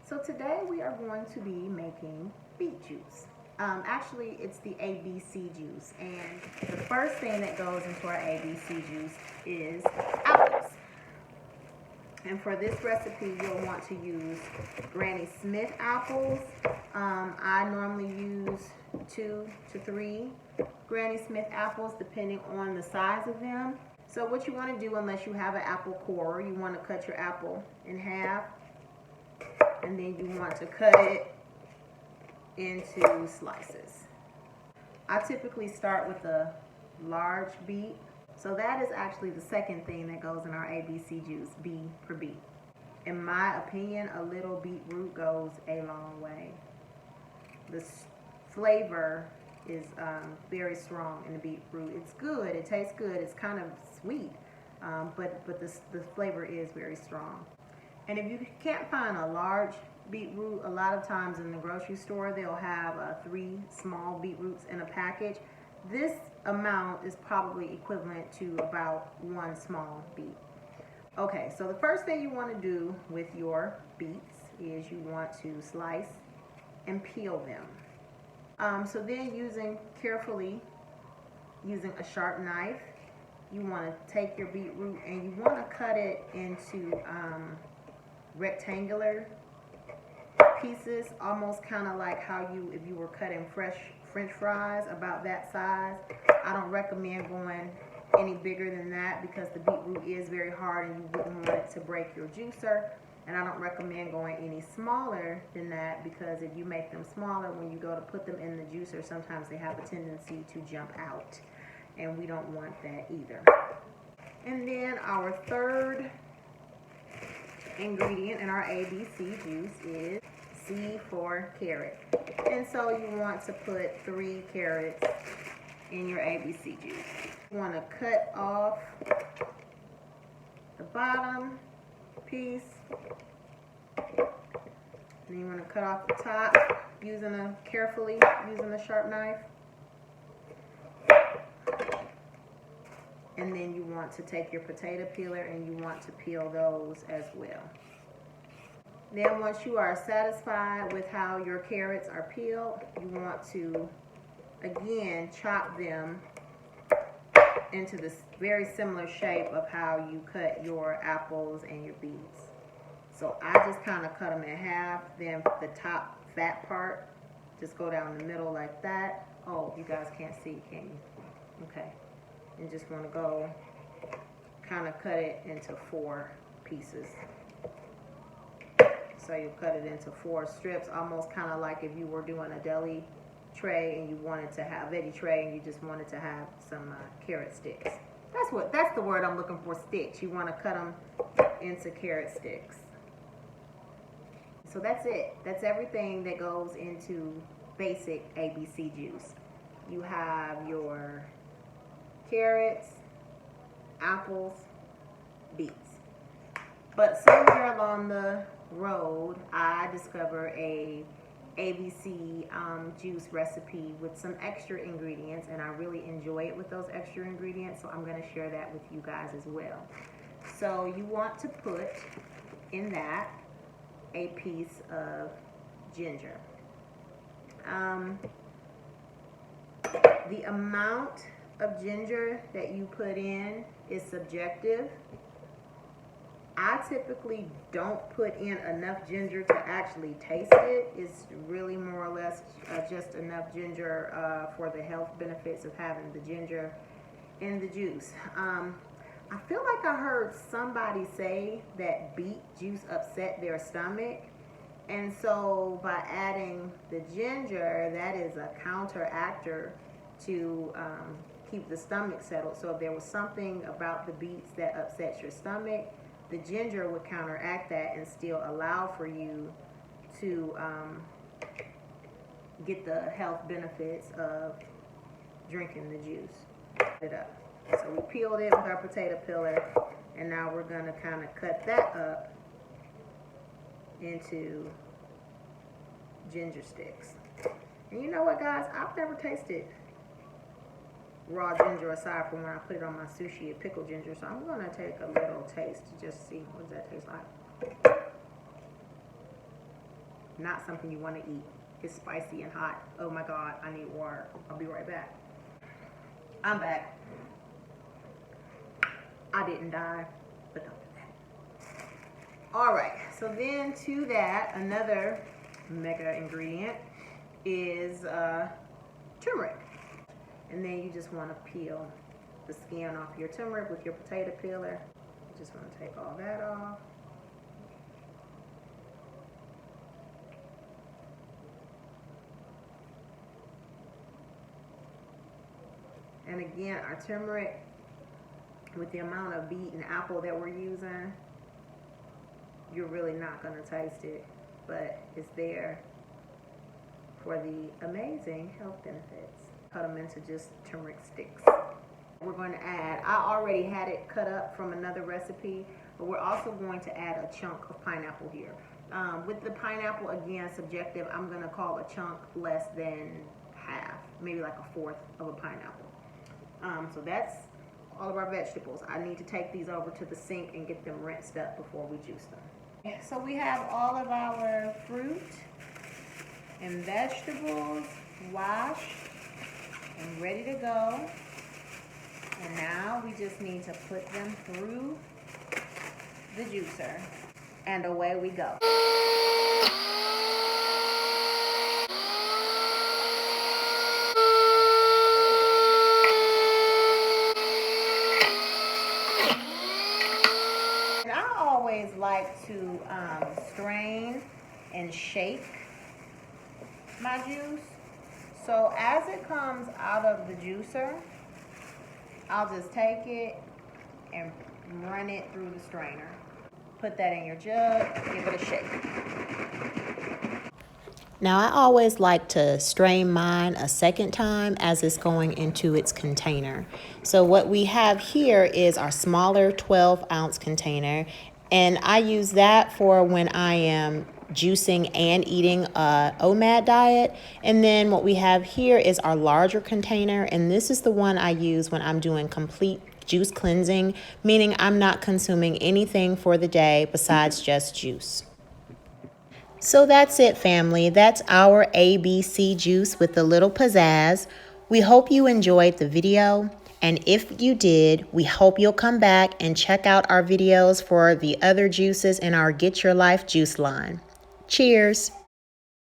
So today we are going to be making beet juice. Actually, it's the ABC juice, and the first thing that goes into our ABC juice is apples. And for this recipe, you'll want to use Granny Smith apples. I normally use 2 to 3 Granny Smith apples, depending on the size of them. So what you want to do, unless you have an apple core, you want to cut your apple in half, and then you want to cut it into slices. I typically start with a large beet. So that is actually the second thing that goes in our ABC juice, B for beet. In my opinion, a little beetroot goes a long way. The flavor is very strong in the beetroot. It's good, it tastes good, it's kind of sweet, but the flavor is very strong. And if you can't find a large beetroot, a lot of times in the grocery store they'll have 3 small beetroots in a package. This amount is probably equivalent to about 1 small beet. Okay, so the first thing you want to do with your beets is you want to slice and peel them. So then carefully using a sharp knife, you want to take your beetroot and you want to cut it into rectangular pieces, almost kind of like how if you were cutting French fries, about that size. I don't recommend going any bigger than that because the beetroot is very hard and you wouldn't want it to break your juicer. And I don't recommend going any smaller than that because if you make them smaller, when you go to put them in the juicer, sometimes they have a tendency to jump out, and we don't want that either. And then our third ingredient in our ABC juice is C for carrot. And so you want to put 3 carrots in your ABC juice. You want to cut off the bottom piece. And you want to cut off the top carefully using a sharp knife. And then you want to take your potato peeler and you want to peel those as well. Then once you are satisfied with how your carrots are peeled, you want to again chop them into this very similar shape of how you cut your apples and your beets. So I just kind of cut them in half, then the top fat part, just go down the middle like that. Oh, you guys can't see, can you? Okay. You just want to go kind of cut it into 4 pieces. So you cut it into 4 strips, almost kind of like if you were doing a deli tray and you wanted to have veggie tray and you just wanted to have some carrot sticks. That's the word I'm looking for, sticks. You want to cut them into carrot sticks. So that's it. That's everything that goes into basic ABC juice. You have your carrots, apples, beets. But somewhere along the road, I discovered a ABC juice recipe with some extra ingredients, and I really enjoy it with those extra ingredients, so I'm going to share that with you guys as well. So you want to put in that a piece of ginger. The amount of ginger that you put in is subjective. I typically don't put in enough ginger to actually taste it. It's really more or less just enough ginger for the health benefits of having the ginger in the juice. I feel like I heard somebody say that beet juice upset their stomach. And so by adding the ginger, that is a counteractor to keep the stomach settled. So if there was something about the beets that upsets your stomach, the ginger would counteract that and still allow for you to get the health benefits of drinking the juice. It up. So we peeled it with our potato peeler, and now we're going to kind of cut that up into ginger sticks. And you know what, guys? I've never tasted raw ginger aside from when I put it on my sushi and pickled ginger, so I'm going to take a little taste to just see what does that taste like. not something you want to eat. It's spicy and hot. Oh my God, I need water. I'll be right back. I'm back. I didn't die, but don't do that. All right, so then to that, another mega ingredient is turmeric. And then you just want to peel the skin off your turmeric with your potato peeler. You just want to take all that off. And again, our turmeric, with the amount of beet and apple that we're using, you're really not going to taste it, but it's there for the amazing health benefits. Cut them into just turmeric sticks. We're going to add, I already had it cut up from another recipe, but we're also going to add a chunk of pineapple here. With the pineapple, again, subjective, I'm going to call a chunk less than half, maybe like a fourth of a pineapple. So that's all of our vegetables. I need to take these over to the sink and get them rinsed up before we juice them. So we have all of our fruit and vegetables washed and ready to go. And now we just need to put them through the juicer, and away we go. And I always like to strain and shake my juice. So as it comes out of the juicer, I'll just take it and run it through the strainer. Put that in your jug, give it a shake. Now I always like to strain mine a second time as it's going into its container. So what we have here is our smaller 12-ounce container, and I use that for when I am juicing and eating a OMAD diet. And then what we have here is our larger container, and this is the one I use when I'm doing complete juice cleansing, meaning I'm not consuming anything for the day besides just juice. So that's it, family. That's our ABC juice with a little pizzazz. We hope you enjoyed the video, and if you did, we hope you'll come back and check out our videos for the other juices in our Get Your Life juice line. Cheers!